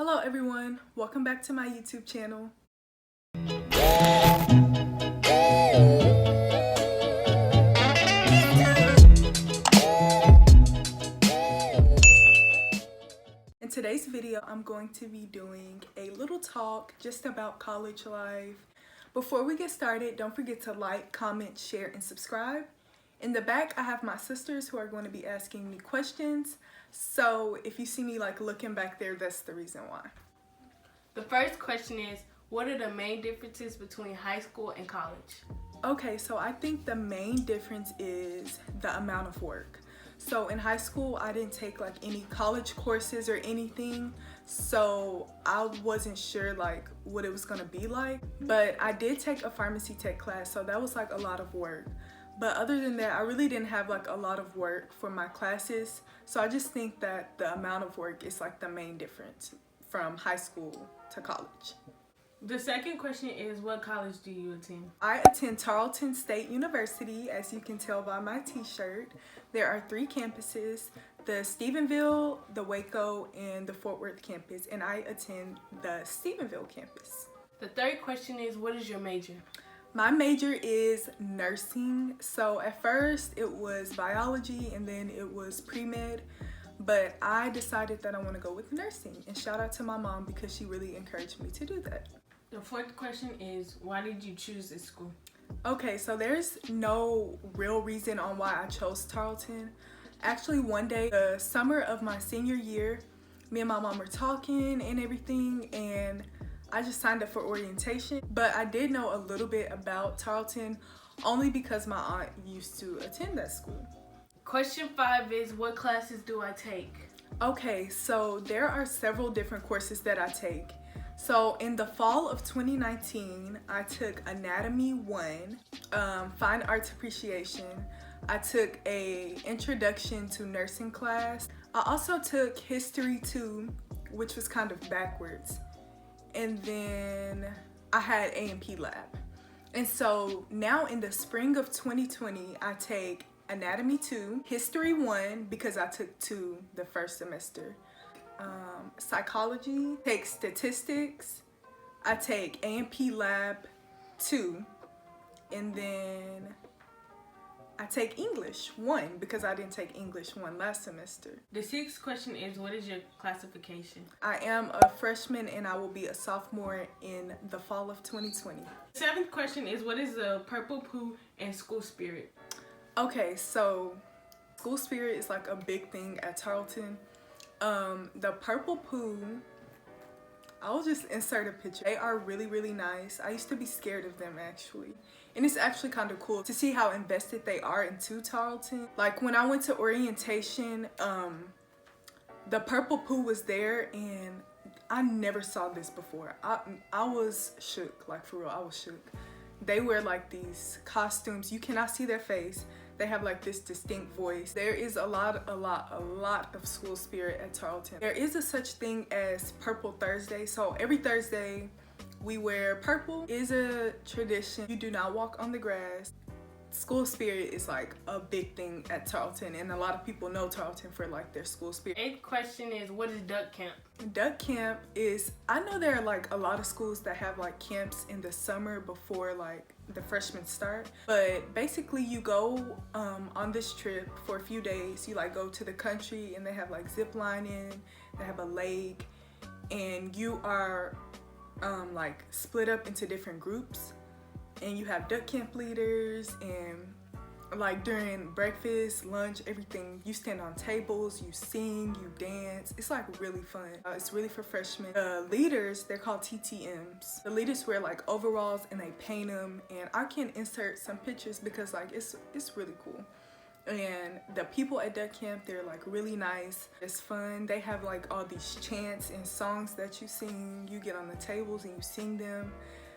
Hello everyone, welcome back to my YouTube channel. In today's video, I'm going to be doing a little talk just about college life. Before we get started, don't forget to like, comment, share, and subscribe. In the back, I have my sisters who are going to be asking me questions. So if you see me looking back there, that's the reason why. The first question is, what are the main differences between high school and college? Okay, so I think the main difference is the amount of work. So in high school, I didn't take any college courses or anything, so I wasn't sure what it was gonna be like. But I did take a pharmacy tech class, so that was a lot of work. But other than that, I really didn't have a lot of work for my classes. So I just think that the amount of work is the main difference from high school to college. The second question is, what college do you attend? I attend Tarleton State University, as you can tell by my t-shirt. There are 3 campuses, the Stephenville, the Waco, and the Fort Worth campus, and I attend the Stephenville campus. The third question is, what is your major? My major is nursing. So at first it was biology and then it was pre-med, but I decided that I want to go with nursing, and shout out to my mom because she really encouraged me to do that. The fourth question is, why did you choose this school? Okay, so there's no real reason on why I chose Tarleton. Actually, one day, the summer of my senior year, me and my mom were talking and everything, and I just signed up for orientation. But I did know a little bit about Tarleton only because my aunt used to attend that school. Question 5 is, what classes do I take? Okay, so there are several different courses that I take. So in the fall of 2019, I took Anatomy 1, Fine Arts Appreciation. I took a Introduction to Nursing class. I also took History 2, which was kind of backwards. And then I had A&P Lab. And so now in the spring of 2020, I take Anatomy 2, History 1, because I took 2 the first semester. Psychology, take statistics, I take A&P Lab 2, and then I take English 1 because I didn't take English 1 last semester. The sixth question is, what is your classification? I am a freshman and I will be a sophomore in the fall of 2020. The seventh question is, what is the Purple Poo and school spirit? Okay, so school spirit is a big thing at Tarleton. The Purple Poo, I'll just insert a picture. They are really, really nice. I used to be scared of them actually. And it's actually kind of cool to see how invested they are into Tarleton. When I went to orientation, the Purple Poo was there and I never saw this before. I was shook, for real, I was shook. They wear these costumes. You cannot see their face. They have this distinct voice. There is a lot of school spirit at Tarleton. There is a such thing as Purple Thursday. So every Thursday we wear purple. It is a tradition. You do not walk on the grass. School spirit is a big thing at Tarleton, and a lot of people know Tarleton for their school spirit. Eighth question is, what is Duck Camp? Duck Camp is, I know there are a lot of schools that have camps in the summer before the freshmen start, but basically you go on this trip for a few days. You go to the country and they have zip lining, they have a lake, and you are split up into different groups. And you have duck camp leaders, and during breakfast, lunch, everything, you stand on tables, you sing, you dance. It's really fun. It's really for freshmen. The leaders, they're called TTMs. The leaders wear overalls and they paint them, and I can insert some pictures because it's really cool. And the people at duck camp, they're really nice. It's fun. They have all these chants and songs that you sing. You get on the tables and you sing them.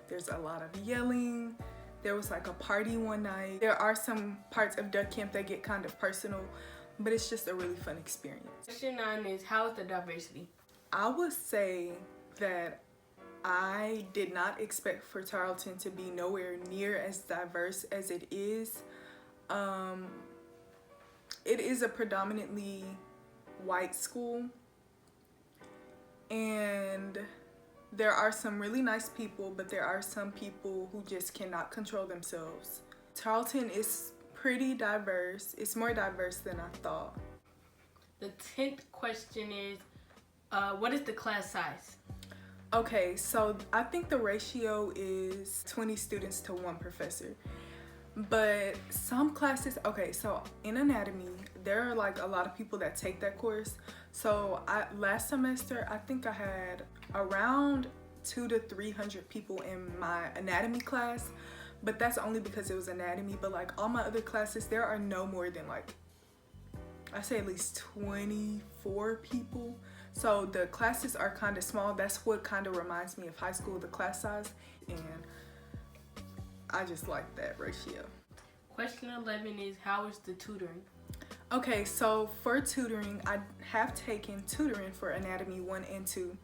There's a lot of yelling. There was a party one night. There are some parts of duck camp that get kind of personal, but it's just a really fun experience. Question 9 is, how is the diversity? I would say that I did not expect for Tarleton to be nowhere near as diverse as it is. It is a predominantly white school, And there are some really nice people, but there are some people who just cannot control themselves. Tarleton is pretty diverse. It's more diverse than I thought. The 10th question is, what is the class size? Okay, so I think the ratio is 20 students to one professor. But some classes, okay, so in anatomy, there are like a lot of people that take that course. So last semester, I think I had around 200 to 300 people in my anatomy class, but that's only because it was anatomy. But like all my other classes, there are no more than like, I say at least 24 people. So the classes are kind of small. That's what kind of reminds me of high school, the class size, and I just like that ratio. Question 11 is, how is the tutoring? Okay, so for tutoring, I have taken tutoring for anatomy 1 and 2,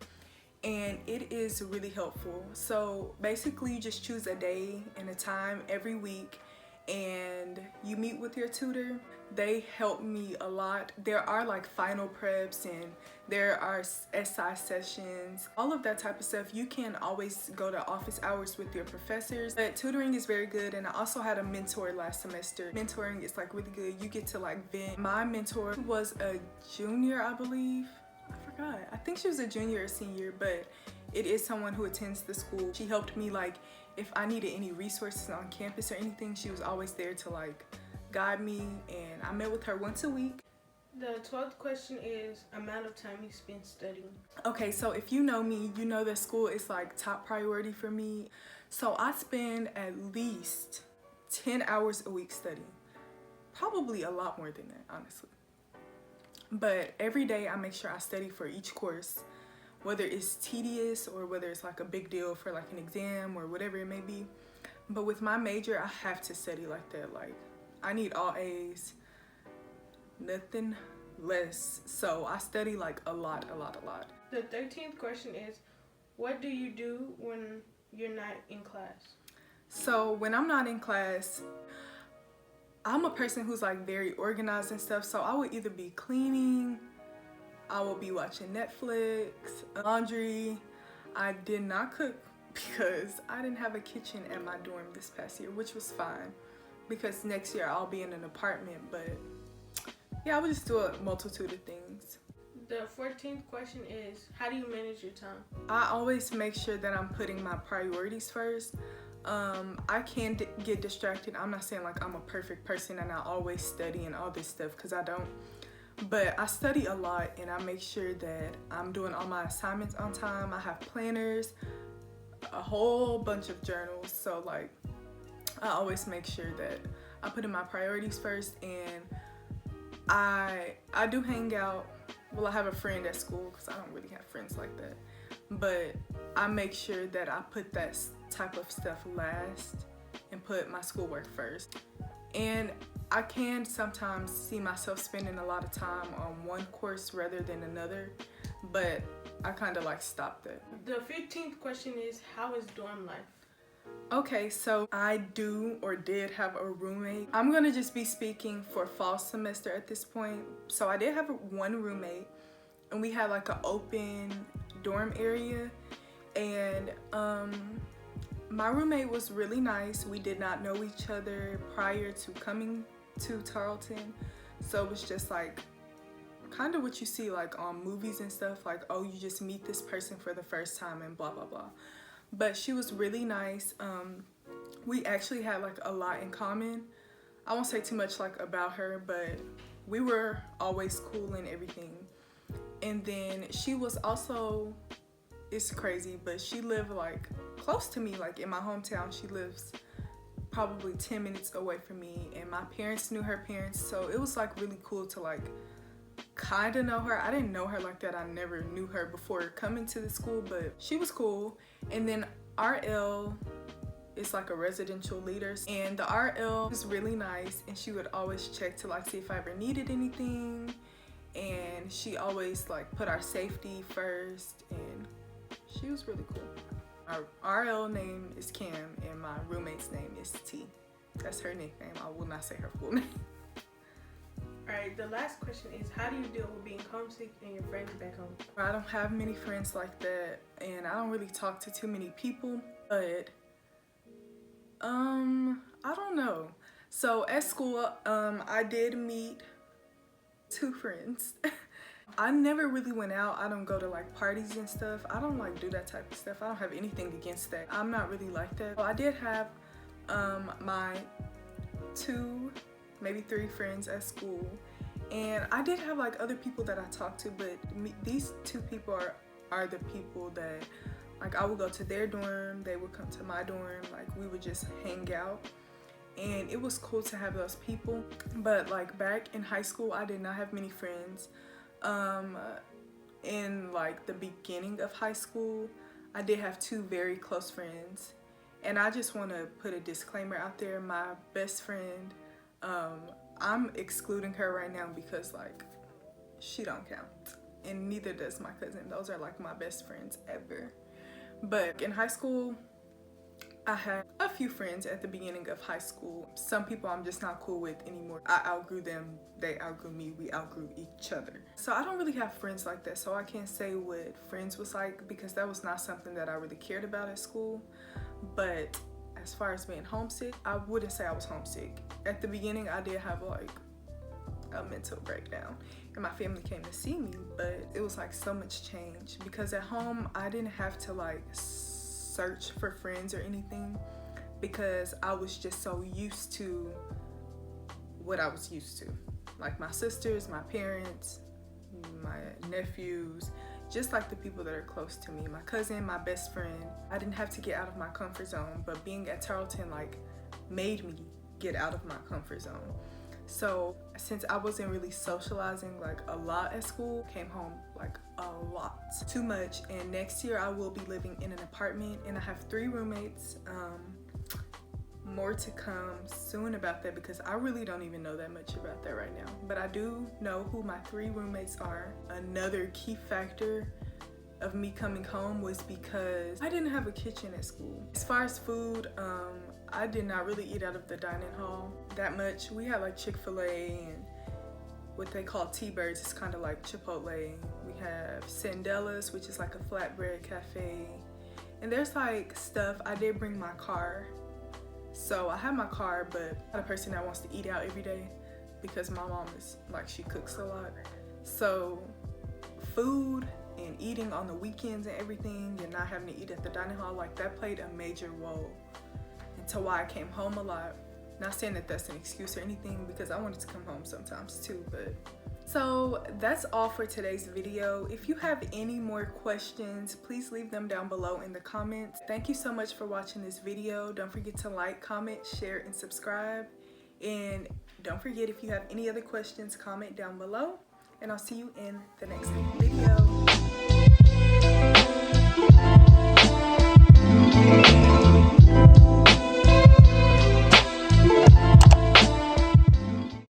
and it is really helpful. So basically you just choose a day and a time every week and you meet with your tutor. They help me a lot. There are like final preps and there are SI sessions, all of that type of stuff. You can always go to office hours with your professors, but tutoring is very good. And I also had a mentor last semester. Mentoring is like really good. You get to like vent. My mentor was a junior, I believe. I forgot. I think she was a junior or senior, but it is someone who attends the school. She helped me like if I needed any resources on campus or anything, she was always there to like guide me, and I met with her once a week. The 12th question is, amount of time you spend studying. Okay, so if you know me, you know that school is like top priority for me. So I spend at least 10 hours a week studying. Probably a lot more than that, honestly. But every day I make sure I study for each course, whether it's tedious or whether it's like a big deal for like an exam or whatever it may be. But with my major, I have to study like that. Like I need all A's, nothing less. So I study like a lot. The 13th question is, what do you do when you're not in class? So when I'm not in class, I'm a person who's like very organized and stuff. So I would either be cleaning, I will be watching Netflix, laundry. I did not cook because I didn't have a kitchen at my dorm this past year, which was fine because next year I'll be in an apartment. But yeah, I would just do a multitude of things. The 14th question is, how do you manage your time? I always make sure that I'm putting my priorities first. I can get distracted. I'm not saying like I'm a perfect person and I always study and all this stuff, because I don't. But I study a lot and I make sure that I'm doing all my assignments on time. I have planners, a whole bunch of journals. So like I always make sure that I put in my priorities first, and I do hang out. Well, I have a friend at school because I don't really have friends like that. But I make sure that I put that type of stuff last and put my schoolwork first. And I can sometimes see myself spending a lot of time on one course rather than another, but I kind of like stop that. The 15th question is, how is dorm life? Okay, so I do or did have a roommate. I'm gonna just be speaking for fall semester at this point. So I did have one roommate, and we had like an open dorm area, and my roommate was really nice. We did not know each other prior to coming to Tarleton, so it was just like kind of what you see like on movies and stuff, like, oh, you just meet this person for the first time and blah blah blah. But she was really nice. We actually had like a lot in common. I won't say too much like about her, but we were always cool and everything. And then she was also, it's crazy, but she lived like close to me, like in my hometown. She lives probably 10 minutes away from me, and my parents knew her parents, so it was like really cool to like kind of know her. I didn't know her like that. I never knew her before coming to the school, but she was cool. And then RL is like a residential leader, and the RL is really nice, and she would always check to like see if I ever needed anything, and she always like put our safety first, and she was really cool. Our RL name is Cam, and my roommate's name is T. That's her nickname. I will not say her full name. Alright, the last question is, how do you deal with being homesick and your friends back home? I don't have many friends like that, and I don't really talk to too many people, but I don't know. So at school, I did meet 2 friends. I never really went out. I don't go to like parties and stuff. I don't like do that type of stuff. I don't have anything against that. I'm not really like that. So I did have my 2, maybe 3 friends at school, and I did have like other people that I talked to, but these 2 people are the people that, like, I would go to their dorm, they would come to my dorm, like we would just hang out, and it was cool to have those people. But like back in high school, I did not have many friends. In like the beginning of high school, I did have 2 very close friends, and I just want to put a disclaimer out there. My best friend, I'm excluding her right now because like she don't count, and neither does my cousin. Those are like my best friends ever. But in high school, I had a few friends at the beginning of high school. Some people I'm just not cool with anymore. I outgrew them, they outgrew me, we outgrew each other. So I don't really have friends like that, so I can't say what friends was like because that was not something that I really cared about at school. But as far as being homesick, I wouldn't say I was homesick. At the beginning, I did have like a mental breakdown, and my family came to see me, but it was like so much change because at home I didn't have to like search for friends or anything because I was just so used to what I was used to, like my sisters, my parents, my nephews, just like the people that are close to me, my cousin, my best friend. I didn't have to get out of my comfort zone, but being at Tarleton like made me get out of my comfort zone. So since I wasn't really socializing like a lot at school, came home like a lot, too much. And next year I will be living in an apartment, and I have 3 roommates. More to come soon about that because I really don't even know that much about that right now. But I do know who my 3 roommates are. Another key factor of me coming home was because I didn't have a kitchen at school. As far as food, I did not really eat out of the dining hall that much. We had like Chick-fil-A and what they call T-Birds. It's kind of like Chipotle. We have Sandella's, which is like a flatbread cafe. And there's like stuff. I did bring my car. So I have my car, but I'm not a person that wants to eat out every day because my mom is like, she cooks a lot. So food and eating on the weekends and everything, and not having to eat at the dining hall, like that played a major role into why I came home a lot. Not saying that that's an excuse or anything because I wanted to come home sometimes too, but so that's all for today's video. If you have any more questions, please leave them down below in the comments. Thank you so much for watching this video. Don't forget to like, comment, share, and subscribe. And don't forget, if you have any other questions, comment down below. And I'll see you in the next video.